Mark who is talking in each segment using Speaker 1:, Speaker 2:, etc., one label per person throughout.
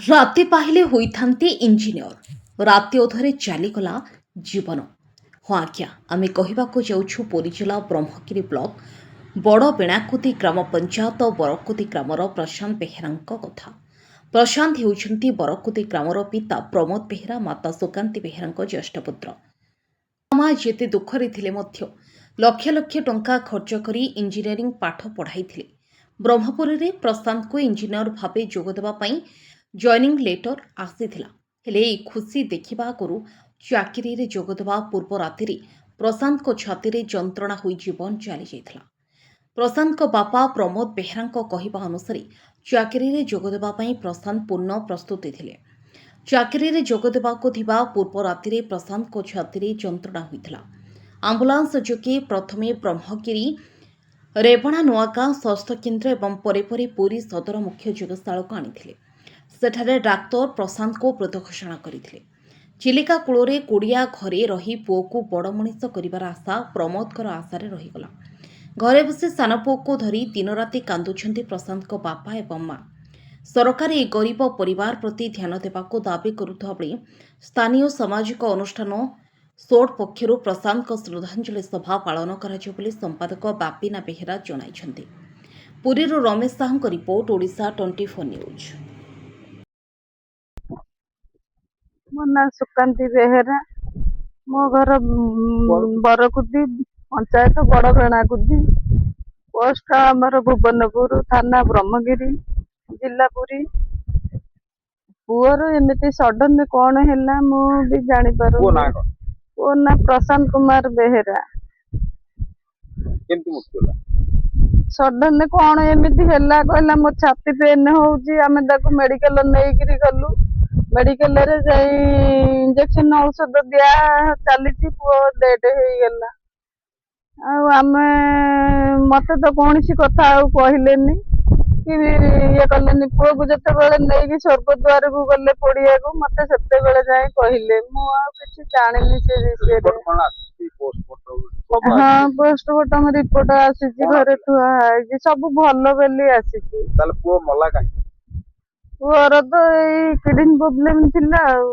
Speaker 1: ରାତି ପାହିଲେ ହୋଇଥାନ୍ତି ଇଞ୍ଜିନିୟର, ରାତି ଅଧରେ ଚାଲିଗଲା ଜୀବନ। ହଁ ଆଜ୍ଞା, ଆମେ କହିବାକୁ ଯାଉଛୁ ପୁରୀ ଜିଲ୍ଲା ବ୍ରହ୍ମଗିରି ବ୍ଲକ ବଡ଼ ବେଣାକୁତି ଗ୍ରାମ ପଞ୍ଚାୟତ ବରକୁତି ଗ୍ରାମର ପ୍ରଶାନ୍ତ ବେହେରାଙ୍କ କଥା। ପ୍ରଶାନ୍ତ ହେଉଛନ୍ତି ବରକୁତି ଗ୍ରାମର ପିତା ପ୍ରମୋଦ ବେହେରା, ମାତା ସୁକାନ୍ତି ବେହେରାଙ୍କ ଜ୍ୟେଷ୍ଠ ପୁତ୍ର। ମା ଯେତେ ଦୁଃଖରେ ଥିଲେ ମଧ୍ୟ ଲକ୍ଷ ଲକ୍ଷ ଟଙ୍କା ଖର୍ଚ୍ଚ କରି ଇଞ୍ଜିନିୟରିଂ ପାଠ ପଢ଼ାଇଥିଲେ। ବ୍ରହ୍ମପୁରରେ ପ୍ରଶାନ୍ତଙ୍କୁ ଇଞ୍ଜିନିୟର ଭାବେ ଯୋଗଦେବା ପାଇଁ ଜଏନିଂ ଲେଟର ଆସିଥିଲା। ହେଲେ ଏହି ଖୁସି ଦେଖିବା ଆଗରୁ ଚାକିରିରେ ଯୋଗଦେବା ପୂର୍ବ ରାତିରେ ପ୍ରଶାନ୍ତଙ୍କ ଛାତିରେ ଯନ୍ତ୍ରଣା ହୋଇ ଜୀବନ ଚାଲିଯାଇଥିଲା। ପ୍ରଶାନ୍ତଙ୍କ ବାପା ପ୍ରମୋଦ ବେହେରାଙ୍କ କହିବା ଅନୁସାରେ ଚାକିରିରେ ଯୋଗଦେବା ପାଇଁ ପ୍ରଶାନ୍ତ ପୂର୍ଣ୍ଣ ପ୍ରସ୍ତୁତି ଥିଲେ। ଚାକିରିରେ ଯୋଗଦେବାକୁ ଥିବା ପୂର୍ବ ରାତିରେ ପ୍ରଶାନ୍ତଙ୍କ ଛାତିରେ ଯନ୍ତ୍ରଣା ହୋଇଥିଲା। ଆମ୍ବୁଲାନ୍ସ ଯୋଗେ ପ୍ରଥମେ ବ୍ରହ୍ମଗିରି ରେବଣା ନୂଆଗାଁ ସ୍ୱାସ୍ଥ୍ୟକେନ୍ଦ୍ର ଏବଂ ପରେ ପରେ ପୁରୀ ସଦର ମୁଖ୍ୟ ଚିକିତ୍ସାଳୟକୁ ଆଣିଥିଲେ। ସେଠାରେ ଡାକ୍ତର ପ୍ରଶାନ୍ତଙ୍କୁ ମୃତ ଘୋଷଣା କରିଥିଲେ। ଚିଲିକା କୂଳରେ କୁଡ଼ିଆ ଘରେ ରହି ପୁଅକୁ ବଡ଼ ମଣିଷ କରିବାର ଆଶା ପ୍ରମୋଦଙ୍କର ଆଶାରେ ରହିଗଲା। ଘରେ ବସି ସାନ ପୁଅକୁ ଧରି ଦିନରାତି କାନ୍ଦୁଛନ୍ତି ପ୍ରଶାନ୍ତଙ୍କ ବାପା ଏବଂ ମା। ସରକାର ଏହି ଗରିବ ପରିବାର ପ୍ରତି ଧ୍ୟାନ ଦେବାକୁ ଦାବି କରୁଥିବା ବେଳେ ସ୍ଥାନୀୟ ସାମାଜିକ ଅନୁଷ୍ଠାନ ସୋଡ୍ ପକ୍ଷରୁ ପ୍ରଶାନ୍ତଙ୍କ ଶ୍ରଦ୍ଧାଞ୍ଜଳି ସଭା ପାଳନ କରାଯିବ ବୋଲି ସମ୍ପାଦକ ବାପିନା ବେହେରା ଜଣାଇଛନ୍ତି। ପୁରୀରୁ ରମେଶ ସାହୁଙ୍କ ରିପୋର୍ଟ, ଓଡ଼ିଶା 24 ନ୍ୟୁଜ୍।
Speaker 2: ମୋ ନାଁ ସୁକାନ୍ତି ବେହେରା। ମୋ ଘର ବରକୁତି, ପଞ୍ଚାୟତ ବଡ଼ ବେଣାକୁତି, ପୋଷ୍ଟ ଆମର ଭୁବନପୁର, ଥାନା ବ୍ରହ୍ମଗିରି, ଜିଲ୍ଲା ପୁରୀ। ପୁଅର ଏମିତି ସଡନ କଣ ହେଲା ମୁଁ ବି ଜାଣିପାରୁନି। ପୁଅ ନାଁ ପ୍ରଶାନ୍ତ କୁମାର ବେହେରା। ସଡନ କଣ ଏମିତି ହେଲା କହିଲା ମୋ ଛାତି ପେନ୍ ହଉଛି। ଆମେ ତାକୁ ମେଡିକାଲ ନେଇକିରି ଗଲୁ। ମେଡିକାଲରେ ଯାଇ ଇଞ୍ଜେକ୍ସନ ଔଷଧ ଦିଆ ଚାଲିଛି। ପୁଅ ଡେଡ୍ ହେଇଗଲା। ଆଉ ମତେ ତ କୌଣସି କଥା ଆଉ କହିଲେନି କି ଇଏ କଲେନି। ପୁଅକୁ ଯେତେବେଳେ ନେଇକି ସ୍ୱର୍ଗଦ୍ୱାରକୁ ଗଲେ ପୋଡିଆକୁ, ମତେ ସେତେବେଳେ ଯାଇ କହିଲେ। ମୁଁ ଆଉ କିଛି ଜାଣିନି ସେ ବିଷୟରେ। ହଁ, ପୋଷ୍ଟମର୍ଟମ ରିପୋର୍ଟ ଆସିଛି, ଘରେ ଥୁଆ ହେଇଛି, ସବୁ ଭଲ ବୋଲି ଆସିଛି।
Speaker 3: ପୁଅ ମଲା କାହିଁକି?
Speaker 2: ପୁଅର ତ ଏଇ କିଡନୀ ପ୍ରୋବ୍ଲେମ ଥିଲା ଆଉ।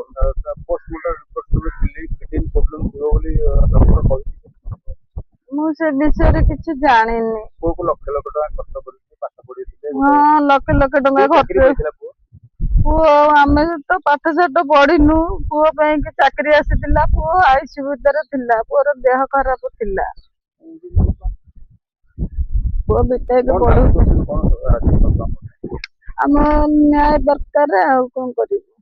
Speaker 2: ମୁଁ ସେ ବିଷୟରେ କିଛି ଜାଣିନି।
Speaker 3: ପୁଅକୁ ଲକ୍ଷ ଲକ୍ଷ ଟଙ୍କା ଖର୍ଚ୍ଚ କରିକି ପାଠ ପଢେଇଥିଲେ।
Speaker 2: ହଁ, ଲକ୍ଷ ଲକ୍ଷ ଟଙ୍କା ଖର୍ଚ୍ଚ। ପୁଅ ଆମେ ତ ପାଠ ସାଠ ପଢିନୁ। ପୁଅ ପାଇଁ କି ଚାକିରି ଆସିଥିଲା। ପୁଅ ଆଇସି ଭିତରେ ଥିଲା। ପୁଅର ଦେହ ଖରାପ ଥିଲା। ପୁଅ ବିଟେକ୍ ପଢୁ। ଆମ ନ୍ୟାୟ ଦରକାର, ଆଉ କଣ କରିବୁ।